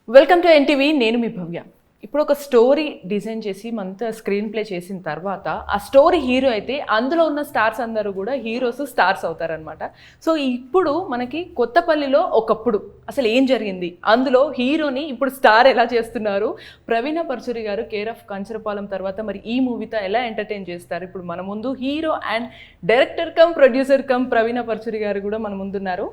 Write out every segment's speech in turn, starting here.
Welcome to NTV. నేను మీ భవ్య. ఇప్పుడు ఒక స్టోరీ డిజైన్ చేసి మనతో స్క్రీన్ ప్లే చేసిన తర్వాత ఆ స్టోరీ హీరో అయితే అందులో ఉన్న స్టార్స్ అందరూ కూడా హీరోస్ స్టార్స్ అవుతారనమాట. సో ఇప్పుడు మనకి కొత్తపల్లిలో ఒకప్పుడు అసలు ఏం జరిగింది, అందులో హీరోని ఇప్పుడు స్టార్ ఎలా చేస్తున్నారు, ప్రవీణ పర్చూరి గారు కేర్ ఆఫ్ కంచరపాలెం తర్వాత మరి ఈ మూవీతో ఎలా ఎంటర్టైన్ చేస్తారు. ఇప్పుడు మన ముందు hero and director cum producer cum Praveena Paruchuri గారు కూడా మన ముందున్నారు.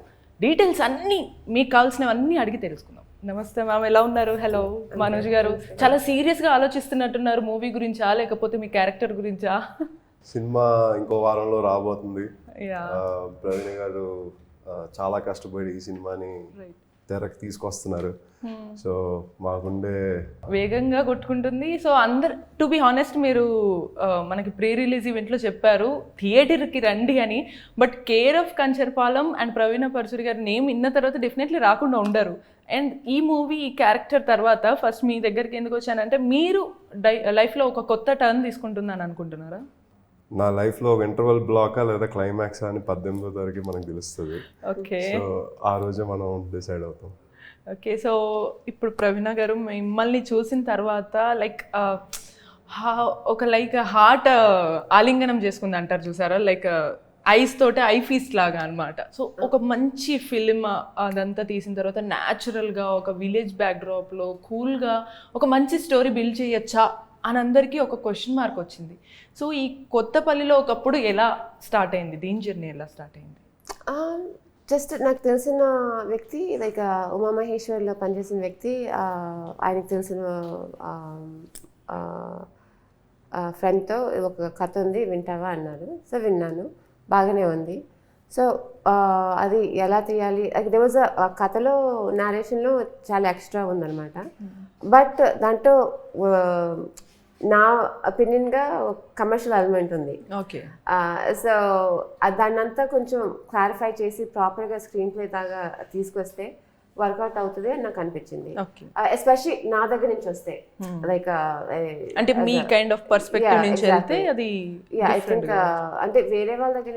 డీటెయిల్స్ అన్నీ మీకు కావాల్సినవన్నీ అడిగి తెలుసుకుందాం. నమస్తే మ్యామ్, ఎలా ఉన్నారు? హలో మనోజ్ గారు, చాలా సీరియస్గా ఆలోచిస్తున్నట్టున్నారు మూవీ గురించా లేకపోతే మీ క్యారెక్టర్ గురించా? సినిమా ఇంకో వారంలో రాబోతుంది. ప్రవీణ గారు చాలా కష్టపడి ఈ సినిమాని తెరకి తీసుకొస్తున్నారు. సో మాకుండే వేగంగా కొట్టుకుంటుంది. సో అందరు టు బి హానెస్ట్, మీరు మనకి ప్రీ రిలీజ్ ఈవెంట్లో చెప్పారు థియేటర్కి రండి అని. But care of Kancharapalem and Praveena Paruchuri గారి నేమ్ విన్న తర్వాత డెఫినెట్లీ రాకుండా ఉండరు. అండ్ ఈ మూవీ ఈ క్యారెక్టర్ తర్వాత ఫస్ట్ మీ దగ్గరికి ఎందుకు వచ్చానంటే మీరు లైఫ్లో ఒక కొత్త టర్న్ తీసుకుంటుందని అనుకుంటున్నారా? నా లైఫ్లో ఒక ఇంటర్వల్ బ్లాకా లేదా క్లైమాక్స్ అని 18వ తారీఖు మనకు తెలుస్తుంది. ఓకే, సో ఆ రోజే మనం డిసైడ్ అవుతాం. ఓకే, సో ఇప్పుడు ప్రవీణ గారు మిమ్మల్ని చూసిన తర్వాత లైక్ ఒక హార్ట్ ఆలింగనం చేసుకుంది అంటారు చూసారా, లైక్ ఐస్ తోటి ఐ ఫీస్ట్ లాగా అనమాట. సో ఒక మంచి ఫిలిం అదంతా తీసిన తర్వాత న్యాచురల్గా ఒక విలేజ్ బ్యాక్డ్రాప్లో కూల్గా ఒక మంచి స్టోరీ బిల్డ్ చేయొచ్చా అని అందరికీ ఒక క్వశ్చన్ మార్క్ వచ్చింది. సో ఈ కొత్తపల్లిలో ఒకప్పుడు ఎలా స్టార్ట్ అయింది, దీని జర్నీ ఎలా స్టార్ట్ అయింది? జస్ట్ నాకు తెలిసిన వ్యక్తి లైక్ ఉమామహేశ్వర్లో పనిచేసిన వ్యక్తి, ఆయనకు తెలిసిన ఫ్రెండ్తో ఒక కథ ఉంది వింటావా అన్నారు. సో విన్నాను, బాగానే ఉంది. సో అది ఎలా తీయాలి, దే వాజ్ ఆ కథలో నేరేషన్లో చాలా ఎక్స్ట్రా ఉందన్నమాట. బట్ దాంట్లో నా ఒపీనియన్గా కమర్షియల్ ఎలిమెంట్ ఉంది. ఓకే, సో దాన్నంతా కొంచెం క్లారిఫై చేసి ప్రాపర్గా స్క్రీన్ ప్లే దాకా తీసుకొస్తే వర్కౌట్ అవుతుంది అని నాకు అనిపించింది. ఎస్పెషల్లీ నా దగ్గర నుంచి వస్తే లైక్ అంటే మీ కైండ్ ఆఫ్ పర్స్పెక్టివ్ నుంచి వెళ్తే అది ఐ థింక్ అంటే వేరే వాళ్ళ దగ్గర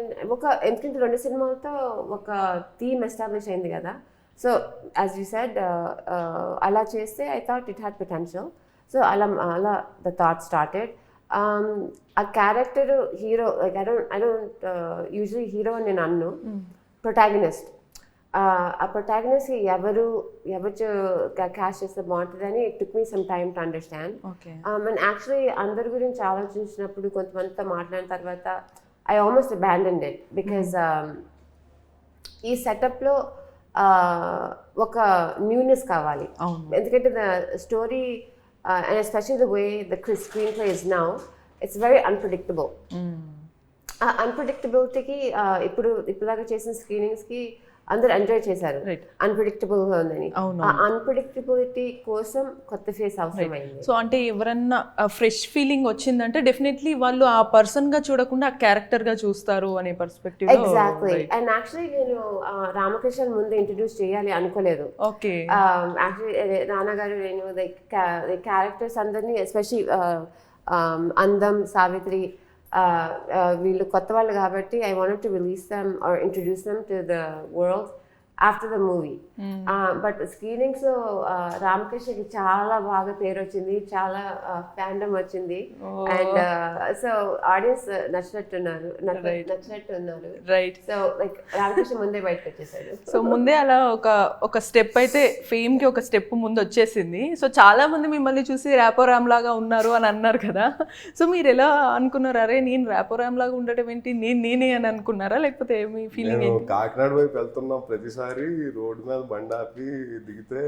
ఎందుకంటే 2 సినిమాలతో ఒక థీమ్ ఎస్టాబ్లిష్ అయింది కదా. సో యాజ్ యూ సెడ్ అలా చేస్తే I thought it had potential. So అలా ద థాట్ స్టార్టెడ్. ఆ character hero like I don't usually hero అని నేను అన్ను, ప్రొటాగనిస్ట్. ఆ ప్రొటాగనిస్ట్ ఎవరు క్యాష్ చేస్తే బాగుంటుందని it took me some time to understand. And actually అందరి గురించి ఆలోచించినప్పుడు కొంతమందితో మాట్లాడిన తర్వాత I almost abandoned it because ఈ సెటప్లో ఒక న్యూనెస్ కావాలి. ఎందుకంటే the story and especially the way the screenplay is now, it's very unpredictable. అన్ప్రెడిక్టబిలిటీకి ఇప్పుడుదాకా చేసిన స్క్రీనింగ్స్కి అందరు ఎంజాయ్ చేశారు, అన్ప్రెడిక్టబుల్గా ఉందని. ఆ అన్ప్రెడిక్టబిలిటీ కోసం కొత్త ఫేస్ అవసరమైంది. సో అంటే ఎవరన్నా ఫ్రెష్ ఫీలింగ్ వచ్చిందంటే డెఫినెట్లీ వాళ్ళు ఆ పర్సన్గా చూడకుండా ఆ క్యారెక్టర్గా చూస్తారు అనే పర్స్పెక్టివ్. ఎగ్జాక్ట్లీ. అండ్ యాక్చువల్లీ నేను రామకృష్ణ ముందు ఇంట్రడ్యూస్ చేయాలి అనుకోలేదు. ఓకే, యాక్చువల్లీ రానా గారు నేను క్యారెక్టర్స్ అందరినీ ఎస్పెషల్లీ అందం, సావిత్రి వీళ్ళు కొత్త వాళ్ళు కాబట్టి I wanted to release them or introduce them to the world after the movie. But screenings రామకృష్ణకి చాలా బాగా పేరు వచ్చింది, చాలా ఫ్యాండమ్ వచ్చింది. అండ్ సో ఆడియన్స్ నచ్చినట్టున్నారు. రైట్. సో లైక్ రామకృష్ణ ముందే బయటకు వచ్చేసాడు. సో ముందే అలా ఒక స్టెప్ అయితే ఫేమ్కి ఒక స్టెప్ ముందు వచ్చేసింది. సో చాలా మంది మిమ్మల్ని చూసి ర్యాపోరామ్ లాగా ఉన్నారు అని అన్నారు కదా. సో మీరు ఎలా అనుకున్నారు, అరే నేను ర్యాపోరామ్ లాగా ఉండటం ఏంటి, నేనే అని అనుకున్నారా లేకపోతే మీ ఫీలింగ్? కాకినాడ వైపు వెళ్తున్నాం, ప్రతిసారి రోడ్డు మీద బండి ఆపి దిగితే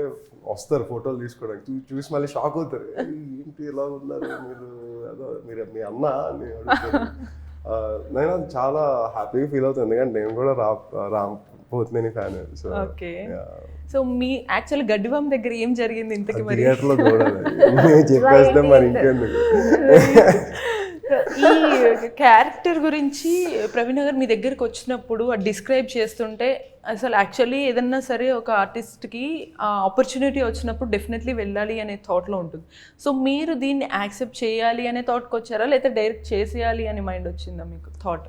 వస్తారు ఫోటోలు తీసుకోవడానికి. చూసి మళ్ళీ షాక్ అవుతారు, ఏంటి ఇలా ఉన్నారు మీరు, అదో మీరు మీ అన్న అని అడుగుతారు. నేను అది చాలా హ్యాపీగా ఫీల్ అవుతుంది, ఎందుకంటే నేను కూడా రామ్ పోతుని ఫ్యాన్. సో ఓకే, సో మీ యాక్చువల్ గడ్డివాం దగ్గర ఏం జరిగింది ఇంతకి? మరి థియేటర్లో చూడాలి చెప్పేస్తే మరి ఇంకెందుకు. ఈ క్యారెక్టర్ గురించి ప్రవీణ గారు మీ దగ్గరికి వచ్చినప్పుడు డిస్క్రైబ్ చేస్తుంటే అసలు యాక్చువల్లీ ఏదన్నా సరే ఒక ఆర్టిస్ట్కి ఆపర్చునిటీ వచ్చినప్పుడు డెఫినెట్లీ వెళ్ళాలి అనే థాట్లో ఉంటుంది. సో మీరు దీన్ని యాక్సెప్ట్ చేయాలి అనే థాట్కి వచ్చారా లేకపోతే డైరెక్ట్ చేసేయాలి అనే మైండ్ వచ్చిందా మీకు థాట్?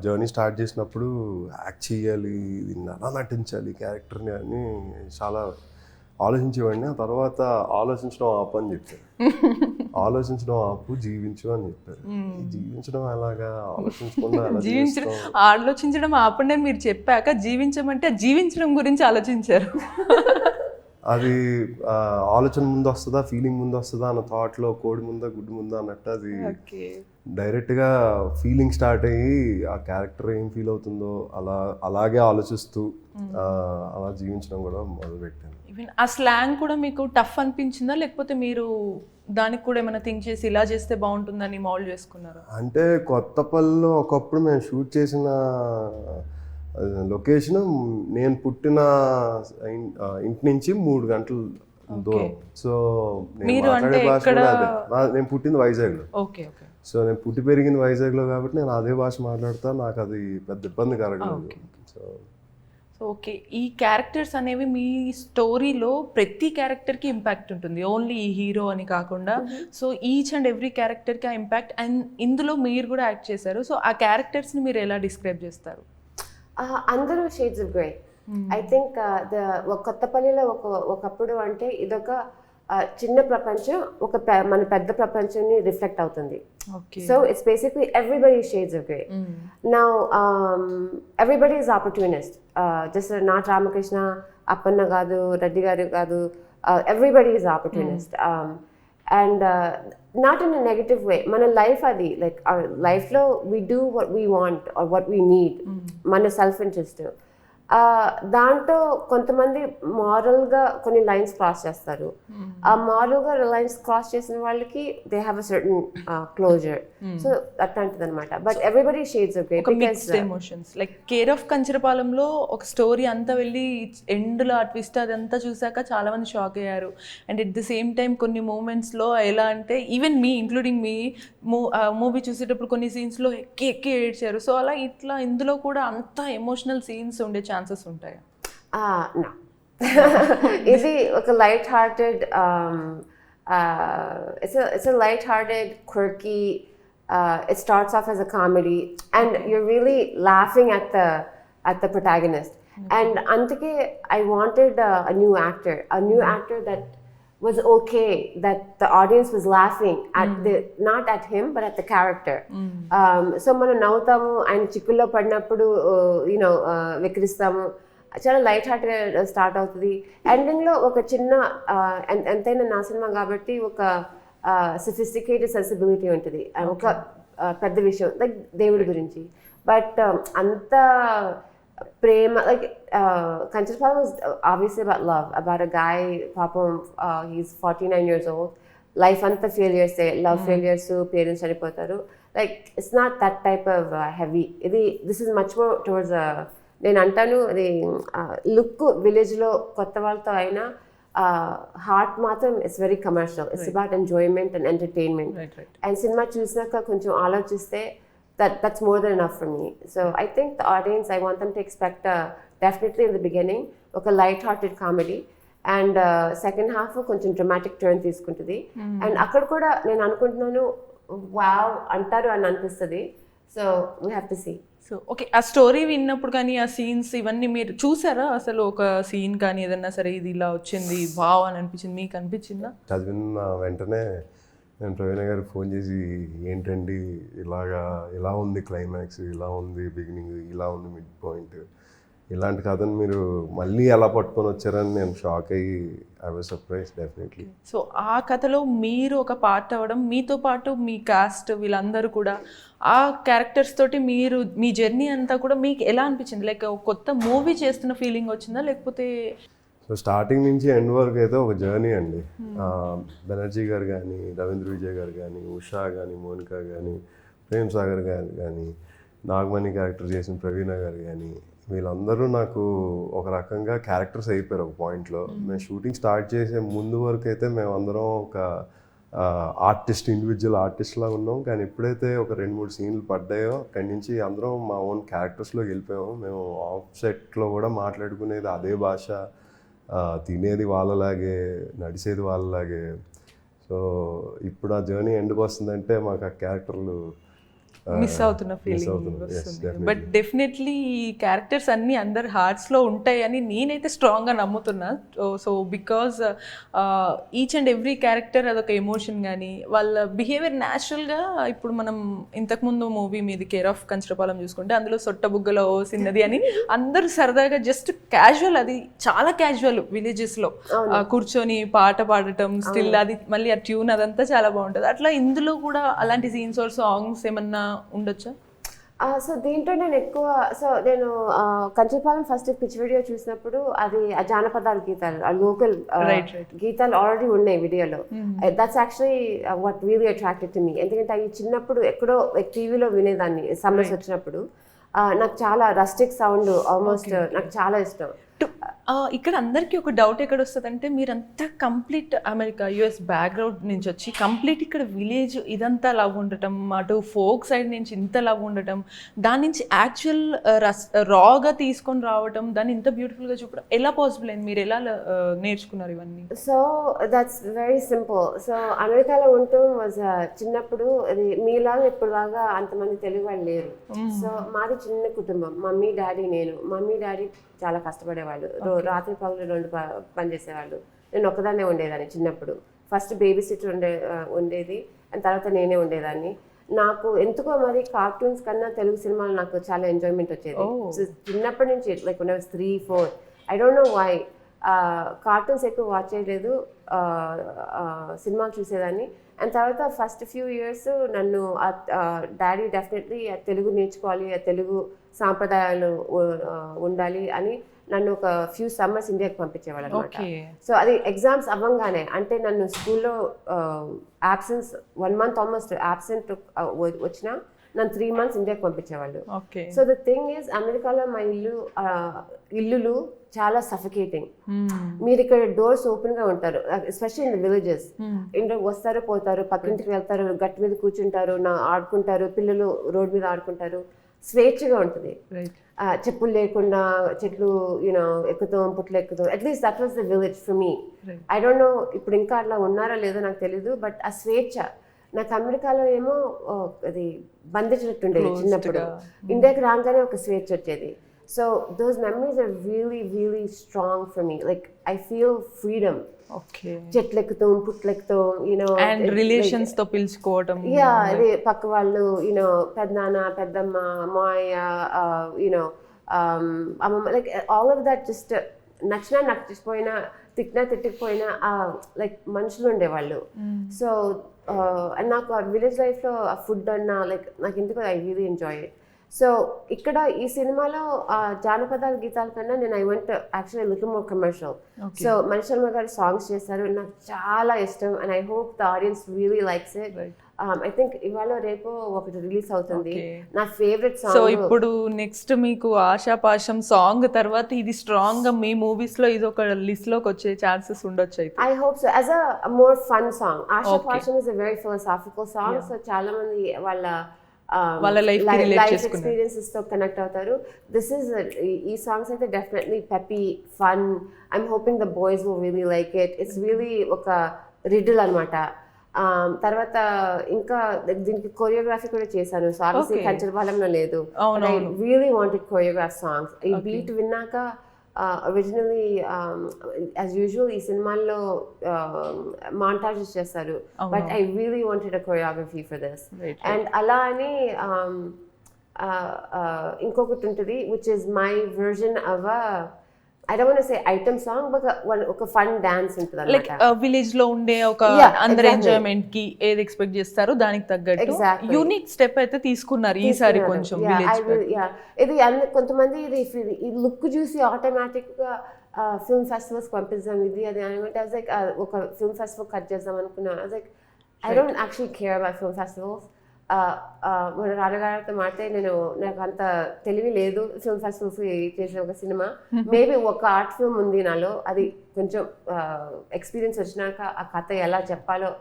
జర్నీ స్టార్ట్ చేసినప్పుడు యాక్ట్ చేయాలి, దీన్ని అలా నటించాలి క్యారెక్టర్ని అని చాలా ఆలోచించేవాడిని. ఆ తర్వాత ఆలోచించడం ఆపు అని చెప్పారు. ఆలోచించడం ఆపు, జీవించు అని చెప్పారు. ఈ జీవించడం ఎలాగా, ఆలోచించకుండా ఎలా జీవించడం, ఆలోచించడం ఆపండి అని మీరు చెప్పాక జీవించమంటే జీవించడం గురించి ఆలోచించారు. అది ఆలోచన ముందు వస్తుందా, ఫీలింగ్ ముందు వస్తుందా అన్న థాట్లో కోడి ముందా గుడ్డు ముందా అన్నట్టు అది ఓకే. డైరెక్ట్గా ఫీలింగ్ స్టార్ట్ అయ్యి ఆ క్యారెక్టర్ ఏం ఫీల్ అవుతుందో అలాగే ఆలోచిస్తూ అలా జీవించడం కూడా మొదలుపెట్టాను. ఈవెన్ ఆ స్లాంగ్ కూడా మీకు టఫ్ అనిపించిందా, లేకపోతే మీరు దానికి కూడా ఏమైనా థింక్ చేసి ఇలా చేస్తే బాగుంటుందని మౌల్డ్ చేసుకున్నారా? అంటే కొత్తపల్లిలో ఒకప్పుడు మేము షూట్ చేసిన లొకేషన్ నేను పుట్టిన ఇంటి నుంచి 3 గంటలు దూరం. సో నేను మాట్లాడే భాష కూడా అదే. నేను పుట్టింది వైజాగ్లో. Okay okay. సో నేను పుట్టి పెరిగింది వైజాగ్లో కాబట్టి నేను అదే భాష మాట్లాడతా. నాకు అది పెద్ద ఇబ్బంది కలగలేదు. So okay. ఈ క్యారెక్టర్స్ అనేవి మీ స్టోరీలో ప్రతి క్యారెక్టర్కి ఇంపాక్ట్ ఉంటుంది, ఓన్లీ ఈ హీరో అని కాకుండా. సో ఈచ్ అండ్ ఎవ్రీ క్యారెక్టర్కి ఆ ఇంపాక్ట్, అండ్ ఇందులో మీరు కూడా యాక్ట్ చేశారు. సో ఆ క్యారెక్టర్స్ని మీరు ఎలా డిస్క్రైబ్ చేస్తారు? అందరూ shades of grey. I think కొత్తపల్లిలో ఒకప్పుడు అంటే ఇదొక చిన్న ప్రపంచం, మన పెద్ద ప్రపంచాన్ని రిఫ్లెక్ట్ అవుతుంది. So it's basically everybody shades of grey. Now everybody is opportunist. Just not Ramakrishna, Appanna కాదు, రెడ్డి గారు కాదు, everybody is opportunist. And not in a negative way. మన లైఫ్ అది, లైక్ లైఫ్లో we do what we want or what we need, మన self interest. దాంట్లో కొంతమంది మారల్గా కొన్ని లైన్స్ క్రాస్ చేస్తారు. ఆ మారల్గా లైన్స్ క్రాస్ చేసిన వాళ్ళకి they have a certain closure. So అట్లాంటిది అనమాట. But everybody shades of grey. Mixed emotions. Like care of కంచరపాలెంలో ఒక స్టోరీ అంతా వెళ్ళి ఎండ్లో ఆ ట్విస్ట్ అదంతా చూసాక చాలా మంది షాక్ అయ్యారు. And at the same time కొన్ని మూమెంట్స్లో ఎలా అంటే ఈవెన్ మీ ఇంక్లూడింగ్ మీ మూవీ చూసేటప్పుడు కొన్ని సీన్స్లో ఎక్కి ఏడ్చారు. సో అలా ఇట్లా ఇందులో కూడా అంత ఎమోషనల్ సీన్స్ ఉండే ఛాన్సెస్ ఉంటాయా? No. ఇది ఒక light hearted, it's a light-hearted, quirky, it starts off as a comedy and you're really laughing at the protagonist. And antike I wanted a new actor that was okay, that the audience was laughing at not at him but at the character. So మనం నవ్వుతాము, ఆయన చిక్కుల్లో పడినప్పుడు వికరిస్తాము, చాలా light హార్ట్గా start అవుతుంది. ఎండింగ్లో ఒక చిన్న ఎంతైనా నా సినిమా కాబట్టి ఒక సఫిస్టికేటెడ్ సెన్సిబిలిటీ ఉంటుంది, ఒక పెద్ద విషయం లైక్ దేవుడి గురించి. బట్ అంత ప్రేమ, like Kancharapalem was obviously about love, about a guy, పాపం he's 49 years old, లైఫ్ అంతా ఫెయిలియర్స్, లవ్ ఫెయిలియర్స్, పేరెంట్స్ చనిపోతారు. Like it's not that type of heavy. This is much more towards, నేను అంటాను అది లుక్ విలేజ్లో కొత్త వాళ్ళతో అయినా హార్ట్ మాత్రం it's very commercial. It's about enjoyment and entertainment. And cinema చూసినాక కొంచెం ఆలోచిస్తే that's more than enough for me. So I think the audience, I want them to expect definitely in the beginning oka light-hearted comedy, and second half koncham dramatic turn తీసుకుంటుంది. And అక్కడ కూడా నేను అనుకుంటున్నాను wow అంటారు అని అనిపిస్తుంది. So we have to see. So okay, ఆ story విన్నప్పుడు కానీ ఆ సీన్స్ ఇవన్నీ మీరు చూసారా? అసలు ఒక సీన్ కానీ ఏదన్నా సరే ఇది ఇలా వచ్చింది వావ్ అని అనిపించింది, మీకు అనిపించిందా? చదివిన వెంటనే నేను ప్రవీణ గారికి ఫోన్ చేసి, ఏంటండి ఇలా ఉంది క్లైమాక్స్, ఇలా ఉంది బిగినింగ్, ఇలా ఉంది మిడ్ పాయింట్, ఇలాంటి కథను మీరు మళ్ళీ ఎలా పట్టుకొని వచ్చారని నేను షాక్ అయ్యి I was surprise definitely. So ఆ కథలో మీరు ఒక పార్ట్ అవ్వడం, మీతో పాటు మీ కాస్ట్ వీళ్ళందరూ కూడా ఆ క్యారెక్టర్స్ తోటి మీరు మీ జర్నీ అంతా కూడా మీకు ఎలా అనిపించింది? లైక్ కొత్త మూవీ చేస్తున్న ఫీలింగ్ వచ్చిందా, లేకపోతే? సో స్టార్టింగ్ నుంచి ఎండ్ వరకు అయితే ఒక జర్నీ అండి. బెనర్జీ గారు కానీ, రవీంద్ర విజయ్ గారు కానీ, ఉషా కానీ, మోనిక కానీ, ప్రేమ్ సాగర్ గారు కానీ, నాగమణి క్యారెక్టర్ చేసిన ప్రవీణ గారు కానీ, వీళ్ళందరూ నాకు ఒక రకంగా క్యారెక్టర్స్ అయిపోయారు ఒక పాయింట్లో. మేము షూటింగ్ స్టార్ట్ చేసే ముందు వరకు అయితే మేమందరం ఒక ఇండివిజువల్ ఆర్టిస్ట్లా ఉన్నాం. కానీ ఎప్పుడైతే ఒక 2-3 సీన్లు పడ్డాయో అక్కడి నుంచి అందరం మా ఓన్ క్యారెక్టర్స్లోకి వెళ్ళిపోయాము. మేము ఆఫ్ సెట్లో కూడా మాట్లాడుకునేది అదే భాష, తినేది వాళ్ళలాగే, నడిచేది వాళ్ళలాగే. సో ఇప్పుడు ఆ జర్నీ ఎండ్కి వస్తుందంటే మాకు ఆ క్యారెక్టర్లు మిస్ అవుతున్న ఫీలింగ్ అవుతున్నాను. Yes, వస్తుంది. definitely. బట్ డెఫినెట్లీ ఈ క్యారెక్టర్స్ అన్ని అందరి హార్ట్స్ లో ఉంటాయని నేనైతే స్ట్రాంగ్ గా నమ్ముతున్నా. So because each and every character అదొక ఎమోషన్ కానీ వాళ్ళ బిహేవియర్ న్యాచురల్ గా ఇప్పుడు మనం ఇంతకుముందు మూవీ మీది కేర్ ఆఫ్ కంచరపాలెం చూసుకుంటే అందులో సొట్టబుగ్గలో సిన్నది అని అందరూ సరదాగా జస్ట్ క్యాజువల్, అది చాలా క్యాజువల్ విలేజెస్ లో కూర్చొని పాట పాడటం స్టిల్ అది మళ్ళీ ఆ ట్యూన్ అదంతా చాలా బాగుంటుంది. అట్లా ఇందులో కూడా అలాంటి సీన్స్ ఆర్ సాంగ్స్ ఏమన్నా ఉండొచ్చా? సో దీంట్లో నేను ఎక్కువ నేను కంచరపాలెం ఫస్ట్ పిచ్ వీడియో చూసినప్పుడు అది ఆ జానపదాల గీతాలు, ఆ లోకల్ గీతాలు ఆల్రెడీ ఉన్నాయి వీడియోలో. That's actually what really attracted to me. ఎందుకంటే అవి చిన్నప్పుడు ఎక్కడో టీవీలో వినేదాన్ని సమ్మర్స్ వచ్చినప్పుడు. నాకు చాలా రస్టిక్ సౌండ్ ఆల్మోస్ట్ నాకు చాలా ఇష్టం. ఇక్కడ అందరికీ ఒక డౌట్ ఎక్కడ వస్తుంది అంటే మీరంతా కంప్లీట్ అమెరికా యుఎస్ బ్యాక్గ్రౌండ్ నుంచి వచ్చి కంప్లీట్ ఇక్కడ విలేజ్ ఇదంతా లవ్ ఉండటం, అటు ఫోక్ సైడ్ నుంచి ఇంత లవ్ ఉండటం, దాని నుంచి యాక్చువల్ రాగా తీసుకొని రావటం, దాన్ని ఇంత బ్యూటిఫుల్గా చూపడం ఎలా పాసిబుల్ అయింది? మీరు ఎలా నేర్చుకున్నారు ఇవన్నీ? So that's very simple. So అమెరికాలో ఉంటూ చిన్నప్పుడు అది మీలాగా ఇప్పుడులాగా అంతమంది తెలుగు వాళ్ళు లేరు. సో మాది చిన్న కుటుంబం, మమ్మీ డాడీ నేను. మమ్మీ డాడీ చాలా కష్టపడేవాళ్ళు, రాత్రి పగలు 2 పని చేసేవాళ్ళు. నేను ఒక్కదాన్నే ఉండేదాన్ని చిన్నప్పుడు. ఫస్ట్ బేబీ సిటర్ ఉండేది, అండ్ తర్వాత నేనే ఉండేదాన్ని. నాకు ఎందుకో మరి కార్టూన్స్ కన్నా తెలుగు సినిమాలు నాకు చాలా ఎంజాయ్మెంట్ వచ్చేది. చిన్నప్పటి నుంచి like 3, 4 I don't know why cartoons ఎక్కువ వాచ్ చేయలేదు, సినిమాలు చూసేదాన్ని. అండ్ తర్వాత ఫస్ట్ ఫ్యూ ఇయర్స్ నన్ను డాడీ డెఫినెట్లీ తెలుగు నేర్చుకోవాలి, తెలుగు సాంప్రదాయాలు ఉండాలి అని నన్ను ఒక ఫ్యూ సమ్మర్స్ ఇండియాకి పంపించేవాళ్ళు అనమాట. సో అది ఎగ్జామ్స్ అవ్వంగానే, అంటే నన్ను స్కూల్లో యాబ్సెన్స్ 1 month ఆల్మోస్ట్ యాబ్సెంట్ వచ్చినా నన్ను 3 months ఇండియాకి పంపించేవాళ్ళు. సో ద థింగ్ ఈజ్ అమెరికాలో మా ఇల్లులు చాలా సఫికేటింగ్. మీరు ఇక్కడ డోర్స్ ఓపెన్ గా ఉంటారు, ఎస్పెషల్లీ ఇన్ ద విలేజెస్. ఇంట్లోకి వస్తారు, పోతారు, పక్కింటికి వెళ్తారు, గట్టి మీద కూర్చుంటారు, ఆడుకుంటారు, పిల్లలు రోడ్ మీద ఆడుకుంటారు, స్వేచ్ఛగా ఉంటుంది. చెప్పులు లేకుండా చెట్లు ఎక్కుతాం, పుట్లు ఎక్కుతాం. At least that was the village for me. I don't know ఇప్పుడు ఇంకా అట్లా ఉన్నారో లేదో నాకు తెలీదు, బట్ ఆ స్వేచ్ఛ నాకు అమెరికాలో ఏమో అది బంధించినట్టుండేది చిన్నప్పుడు. ఇండియాకి రాగానే ఒక స్వేచ్ఛ వచ్చేది. So those memories are really really strong for me. Like I feel freedom. చెట్లు ఎక్కుతాం, పుట్లు ఎక్కుతాం, రిలేషన్స్ తో పిలుచుకోవడం, అదే పక్క వాళ్ళు, పెద్దనాన్న, పెద్దమ్మ, మాయ, అమ్మమ్మ, like all of that. Just నచ్చినా నచ్చకపోయినా, తిట్టినా తిట్టకపోయినా లైక్ మనుషులు ఉండేవాళ్ళు. సో నాకు ఆ విలేజ్ లైఫ్లో ఆ ఫుడ్ అన్నా లైక్ నాకు ఎందుకు I really enjoy it. So ఇక్కడ ఈ సినిమాలో జానపదాల గీతాల కన్నా నేను I want actually little more commercial. So Mani Sharma గారు సాంగ్స్ చేస్తారు, నాకు చాలా ఇష్టం. And I hope the audience really likes it. I think ఇవాళ రేపు ఒకటి రిలీజ్ అవుతుంది, నా ఫేవరెట్ సాంగ్. సో ఇప్పుడు నెక్స్ట్ మీకు ఆశాపాశం సాంగ్ తర్వాత ఇది స్ట్రాంగ్ గా మీ మూవీస్ లో ఇది ఒక లిస్ట్ లోకి వచ్చే ఛాన్సెస్ ఉండొచ్చు అయితే? I hope so. As a more fun song. Aashapaasham is a very philosophical song. So చాలా మంది వాళ్ళ లైఫ్ ఎక్స్పీరియన్సెస్ తో కనెక్ట్ అవుతారు. దిస్ ఇస్ ఈ సాంగ్స్ అయితే definitely peppy, fun. I'm hoping the boys will really like it. It's really ఒక riddle అనమాట. తర్వాత ఇంకా దీనికి కొరియోగ్రఫీ కూడా చేశాను. సో ఆబ్వియస్లీ కంచరపాలెంలో లేదు, I really wanted choreograph songs. ఈ బీట్ విన్నాక ఒరిజినల్లీ యాజ్ యూజువల్ ఈ సినిమాల్లో మాంటాజెస్ చేస్తారు, but I really wanted a choreography for this. And అలా అని ఇంకొకటి ఉంటుంది which is my version of I don't want to say item song, but ఒక ఫన్ డాన్స్ ఉంటుంది లైక్ విలేజ్ లో ఉండే ఒక అందరి ఎంజాయ్మెంట్ కి ఏది ఎక్స్పెక్ట్ చేస్తారో దానికి తగ్గట్టు యూనిక్ స్టెప్ అయితే తీసుకున్నారు ఈసారి కొంచెం విలేజ్. ఇది కొంతమంది ఈ లుక్ చూసి ఆటోమేటిక్ గా ఫిల్మ్ ఫెస్టివల్స్ పంపిస్తాం ఇది అది అని. లైక్ ఒక ఫిల్మ్ ఫెస్టివల్ కట్ చేద్దాం అనుకున్నా. Like I don't actually care about film festivals. మన రాజగారితో మాట్లాడి నాకు అంత తెలివి లేదు ఫిల్మ్ ఫెస్టివల్స్ చేసే ఒక సినిమా. మేబీ ఒక ఆర్ట్ ఫిల్మ్ ఉంది నాలో, అది కొంచెం ఎక్స్పీరియన్స్ వచ్చినాక ఆ కథ ఎలా చెప్పాలో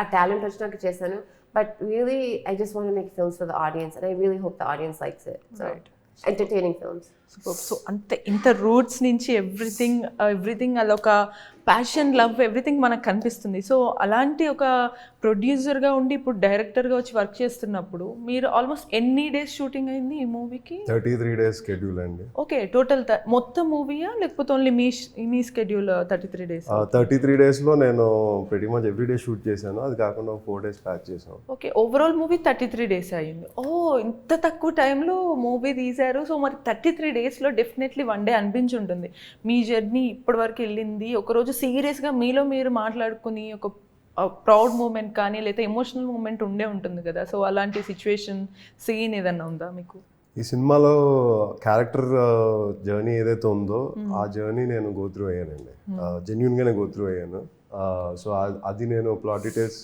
ఆ టాలెంట్ వచ్చినాక చేశాను. But really I just want make films for the audience and I really hope the audience likes it. So entertaining films. So అంతే ఇంత రూట్స్ నుంచి ఎవ్రీథింగ్ అదొక ప్యాషన్, లవ్, ఎవ్రీథింగ్ మనకు కనిపిస్తుంది. సో అలాంటి ఒక ప్రొడ్యూసర్గా ఉండి ఇప్పుడు డైరెక్టర్గా వచ్చి వర్క్ చేస్తున్నప్పుడు మీరు ఆల్మోస్ట్ ఎన్ని డేస్ షూటింగ్ అయింది ఈ మూవీకి? 33 days షెడ్యూల్ అండి. ఓకే, టోటల్ మొత్తం మూవీయా లేకపోతే ఓన్లీ మీ స్కెడ్యూల్ 33 days? 33 daysలో నేను pretty much every day shoot చేశాను. అది కాకుండా 4 days ప్యాక్ చేసాను. ఓకే, ఓవరాల్ మూవీ 33 days అయ్యింది. ఓ, ఇంత తక్కువ టైంలో మూవీ తీశారు. సో మరి 33 daysలో డెఫినెట్లీ వన్ డే అనిపించి ఉంటుంది. మీ జర్నీ ఇప్పటి వరకు వెళ్ళింది, ఒకరోజు సీరియస్గా మీలో మీరు మాట్లాడుకుని ఒక ప్రౌడ్ మూమెంట్ కానీ లేదా ఎమోషనల్ మూమెంట్ ఉండే ఉంటుంది కదా. సో అలాంటి సిచ్యువేషన్, సీన్ ఏదన్నా ఉందా మీకు? ఈ సినిమాలో క్యారెక్టర్ జర్నీ ఏదైతే ఉందో ఆ జర్నీ నేను గోత్రూ అయ్యానండి. జెన్యున్గానే గోత్రూ అయ్యాను. సో అది నేను ప్లాట్ డీటెయిల్స్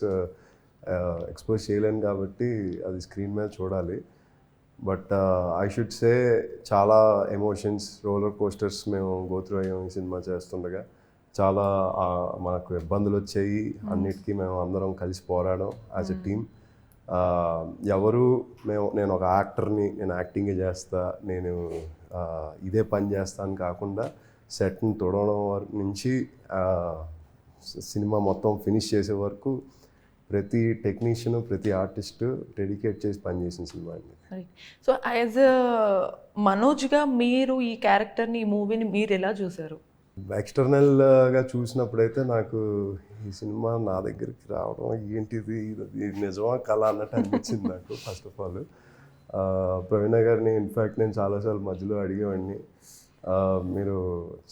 ఎక్స్పోజ్ చేయలేను కాబట్టి అది స్క్రీన్ మీద చూడాలి. బట్ ఐ షుడ్ సే చాలా ఎమోషన్స్, రోలర్ కోస్టర్స్ మేము గోత్రూ అయ్యాం ఈ సినిమా చేస్తుండగా. చాలా మనకు ఇబ్బందులు వచ్చాయి, అన్నిటికీ మేము అందరం కలిసి పోరాడాం యాజ్ ఎ టీమ్. నేను ఒక యాక్టర్ని, నేను యాక్టింగ్ చేస్తా, నేను ఇదే పని చేస్తాను కాకుండా సెట్ని తొడవడం నుంచి సినిమా మొత్తం ఫినిష్ చేసే వరకు ప్రతి టెక్నీషియన్, ప్రతి ఆర్టిస్ట్ డెడికేట్ చేసి పనిచేసిన సినిమా అండి. సో యాజ్ మనోజ్గా మీరు ఈ క్యారెక్టర్ని, ఈ మూవీని మీరు ఎలా చూసారు? ఎక్స్టర్నల్గా చూసినప్పుడైతే నాకు ఈ సినిమా నా దగ్గరికి రావడం ఏంటిది, ఇది నిజమా కళ అన్నట్టు అనిపించింది నాకు. ఫస్ట్ ఆఫ్ ఆల్ ప్రవీణ గారిని ఇన్ఫ్యాక్ట్ నేను చాలాసార్లు మధ్యలో అడిగేవాడిని, మీరు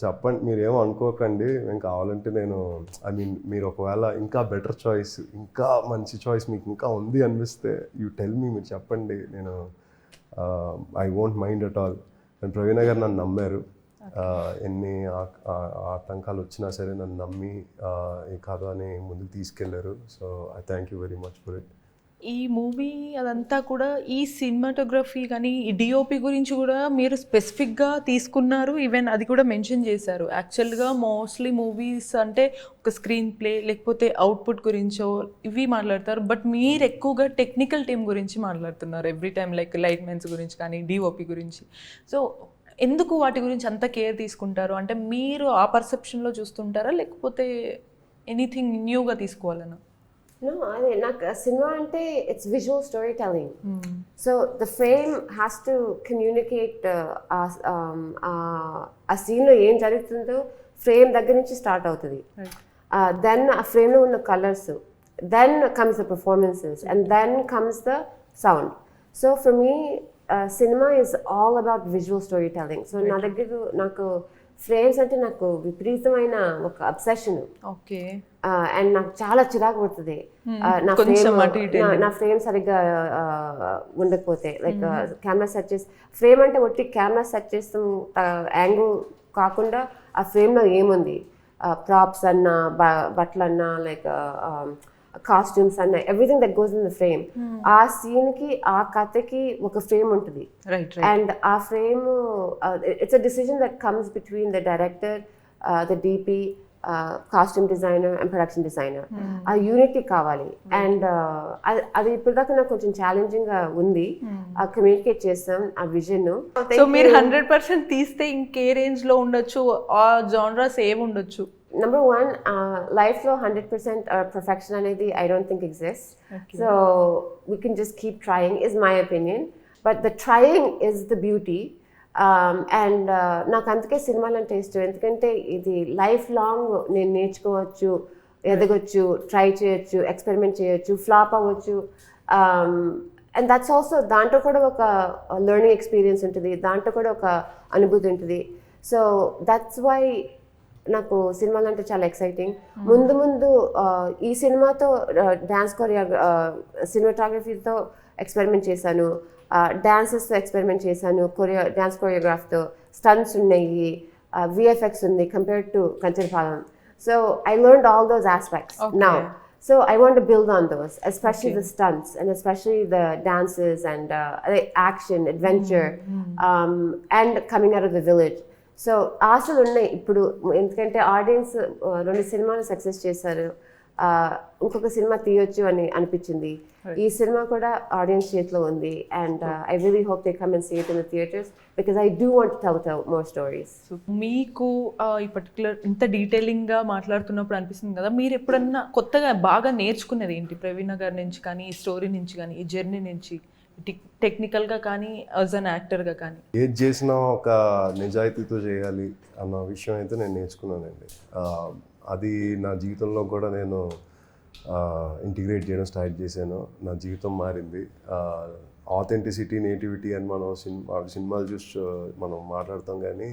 చెప్పండి, మీరేమో అనుకోకండి, మేము కావాలంటే మీరు ఒకవేళ ఇంకా బెటర్ చాయిస్, ఇంకా మంచి చాయిస్ మీకు ఇంకా ఉంది అనిపిస్తే యూ టెల్ మీ, మీరు చెప్పండి, నేను I won't mind at all. And Praveena గారు నన్ను నమ్మారు. ఎన్ని ఆటంకాలు వచ్చినా సరే నన్ను నమ్మి ఈ కథని ముందుకు తీసుకెళ్లారు. So I thank you very much for it. ఈ మూవీ అదంతా కూడా ఈ సినిమాటోగ్రఫీ కానీ ఈ డిఓపి గురించి కూడా మీరు స్పెసిఫిక్గా తీసుకున్నారు, ఈవెన్ అది కూడా మెన్షన్ చేశారు. యాక్చువల్గా మోస్ట్లీ మూవీస్ అంటే ఒక స్క్రీన్ ప్లే లేకపోతే అవుట్పుట్ గురించో ఇవి మాట్లాడతారు, బట్ మీరు ఎక్కువగా టెక్నికల్ టీమ్ గురించి మాట్లాడుతున్నారు every time, like light mens గురించి కానీ డిఓపి గురించి. సో ఎందుకు వాటి గురించి అంత కేర్ తీసుకుంటారు? అంటే మీరు ఆ పర్సెప్షన్లో చూస్తుంటారా లేకపోతే ఎనీథింగ్ న్యూగా తీసుకోవాలన్నా? No, అదే నాకు సినిమా అంటే it's visual story telling. So the frame has to communicate ఆ సీన్లో ఏం జరుగుతుందో ఫ్రేమ్ దగ్గర నుంచి స్టార్ట్ అవుతుంది. దెన్ ఆ ఫ్రేమ్లో ఉన్న colours, then comes the performances, and then comes the sound. So for me cinema is all about visual story telling. So నా దగ్గర నాకు ఫ్రేమ్స్ అంటే నాకు విపరీతమైన ఒక అబ్సెషన్. ఓకే. అండ్ నాకు చాలా చిరాకు పడుతుంది నా ఫ్రేమ్ సరిగ్గా ఉండకపోతే. లైక్ కెమెరా సెట్ చేసి, ఫ్రేమ్ అంటే ఒట్టి కెమెరా సెట్ చేస్తాం యాంగిల్ కాకుండా ఆ ఫ్రేమ్లో ఏముంది, ప్రాప్స్ అన్నా, బట్టలు అన్నా, లైక్ కాస్ట్యూమ్స్ అన్న, everything that goes in the frame. ఆ సీన్కి, ఆ కథకి ఒక ఫ్రేమ్ ఉంటుంది. అండ్ ఆ frame it's a decision that comes between the director, the DP, costume designer and production designer. ఆ యూనిటీ కావాలి. అండ్ అది ఇప్పటిదాకా నాకు కొంచెం ఛాలెంజింగ్ గా ఉంది. కమ్యూనికేట్ చేస్తాం ఆ విజన్. సో మీరు 100% తీస్తే ఇంకే రేంజ్ లో ఉండొచ్చు, ఆ జానరాస్ ఏమి ఉండొచ్చు? Number one, life lo 100% perfection anedi I don't think exists. Okay. So we can just keep trying is my opinion. But the trying is the beauty. And నాకు అందుకే సినిమాలు అంటే ఇష్టం. ఎందుకంటే ఇది లైఫ్ లాంగ్ నేను నేర్చుకోవచ్చు, ఎదగొచ్చు, ట్రై చేయొచ్చు, ఎక్స్పెరిమెంట్ చేయొచ్చు, ఫ్లాప్ అవ్వచ్చు. అండ్ దట్స్ ఆల్సో, దాంట్లో కూడా ఒక లెర్నింగ్ ఎక్స్పీరియన్స్ ఉంటుంది, దాంట్లో కూడా ఒక అనుభూతి ఉంటుంది. సో దట్స్ వై నాకు సినిమాలు అంటే చాలా ఎక్సైటింగ్. ముందు ఈ సినిమాతో డ్యాన్స్ సినిమాటోగ్రఫీతో ఎక్స్పెరిమెంట్ చేశాను, డాన్సెస్తో ఎక్స్పెరిమెంట్ చేశాను, డ్యాన్స్ కొరియోగ్రాఫ్తో, స్టంట్స్ ఉన్నాయి, విఎఫ్ఎక్స్ ఉంది compared to Kancharapalem. So I learned all those aspects now. So I want to build on those, especially the stunts and especially the dances and action, adventure, and coming out of the village. So ఆశలు ఉన్నాయి ఇప్పుడు, ఎందుకంటే audience 2 సినిమాలు success చేశారు. ఇంకొక cinema తీయొచ్చు అని అనిపించింది. ఈ సినిమా కూడా ఆడియన్స్ చేతిలో ఉంది and I really hope they come and see it in the theatres because I do want to tell more stories. So మీకు ఈ పర్టికులర్ ఇంత డీటెయిలింగ్గా మాట్లాడుతున్నప్పుడు అనిపిస్తుంది కదా, మీరు ఎప్పుడన్నా కొత్తగా బాగా నేర్చుకున్నది ఏంటి ప్రవీణ గారి నుంచి కానీ, ఈ స్టోరీ నుంచి కానీ, ఈ జర్నీ నుంచి, టెక్నికల్గా కానీ యాజ్ అన్ యాక్టర్గా కానీ? ఏది చేసినా ఒక నిజాయితీతో చేయాలి అన్న విషయం అయితే నేను నేర్చుకున్నానండి. అది నా జీవితంలో కూడా నేను ఇంటిగ్రేట్ చేయడం స్టార్ట్ చేశాను. నా జీవితం మారింది. ఆథెంటిసిటీ, నేటివిటీ అని మనం సినిమాలు చూసి మనం మాట్లాడతాం, కానీ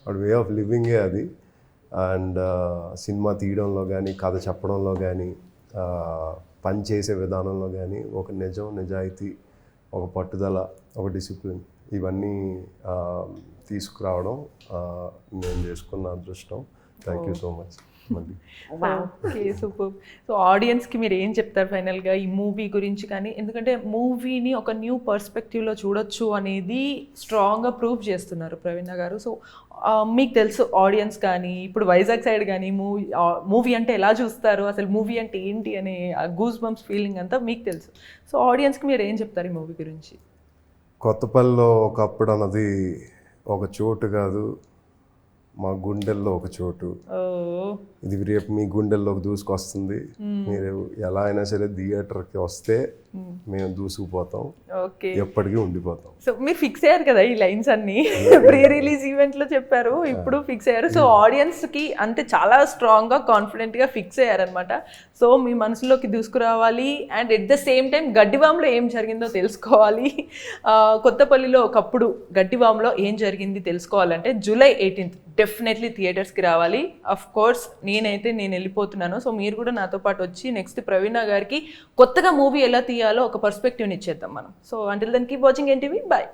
వాడి వే ఆఫ్ లివింగే అది. అండ్ సినిమా తీయడంలో కానీ, కథ చెప్పడంలో కానీ, పని చేసే విధానంలో కానీ ఒక నిజం, నిజాయితీ, ఒక పట్టుదల, ఒక డిసిప్లిన్, ఇవన్నీ తీసుకురావడం నేను చేసుకున్న అదృష్టం. Thank you so much. మళ్ళీ ఓకే, సూపర్. సో ఆడియన్స్కి మీరు ఏం చెప్తారు ఫైనల్గా ఈ మూవీ గురించి కానీ? ఎందుకంటే మూవీని ఒక న్యూ పర్స్పెక్టివ్లో చూడొచ్చు అనేది స్ట్రాంగ్గా ప్రూవ్ చేస్తున్నారు ప్రవీణ గారు. సో మీకు తెలుసు ఆడియన్స్ కానీ, ఇప్పుడు వైజాగ్ సైడ్ కానీ మూవీ అంటే ఎలా చూస్తారు, అసలు మూవీ అంటే ఏంటి అనే గూస్ బంప్స్ ఫీలింగ్ అంతా మీకు తెలుసు. సో ఆడియన్స్కి మీరు ఏం చెప్తారు ఈ మూవీ గురించి? కొత్తపల్లిలో ఒకప్పుడు అన్నది ఒక చోటు కాదు, మా గుండెల్లో ఒక చోటు. ఇది రేపు మీ గుండెల్లోకి దూసుకొస్తుంది. మీరు ఎలా అయినా సరే థియేటర్కి వస్తే మేము దూసుకుపోతాం, ఎప్పటికీ ఉండిపోతాం. సో మీరు ఫిక్స్ అయ్యారు కదా ఈ లైన్స్ అన్ని, ప్రీ రిలీజ్ ఈవెంట్లో చెప్పారు, ఇప్పుడు ఫిక్స్ అయ్యారు. సో ఆడియన్స్కి అంటే చాలా స్ట్రాంగ్గా, కాన్ఫిడెంట్గా ఫిక్స్ అయ్యారనమాట. సో మీ మనసులోకి దూసుకురావాలి and at the same time గడ్డివామ్లో ఏం జరిగిందో తెలుసుకోవాలి. కొత్తపల్లిలో ఒకప్పుడు గడ్డివామ్లో ఏం జరిగింది తెలుసుకోవాలంటే July 18th డెఫినెట్లీ థియేటర్స్కి రావాలి. అఫ్ కోర్స్ నేను వెళ్ళిపోతున్నాను. సో మీరు కూడా నాతో పాటు వచ్చి నెక్స్ట్ ప్రవీణ గారికి కొత్తగా మూవీ ఎలా తీయాలో ఒక పర్స్పెక్టివ్ని ఇచ్చేద్దాం మనం. So until then keep watching NTV. Bye.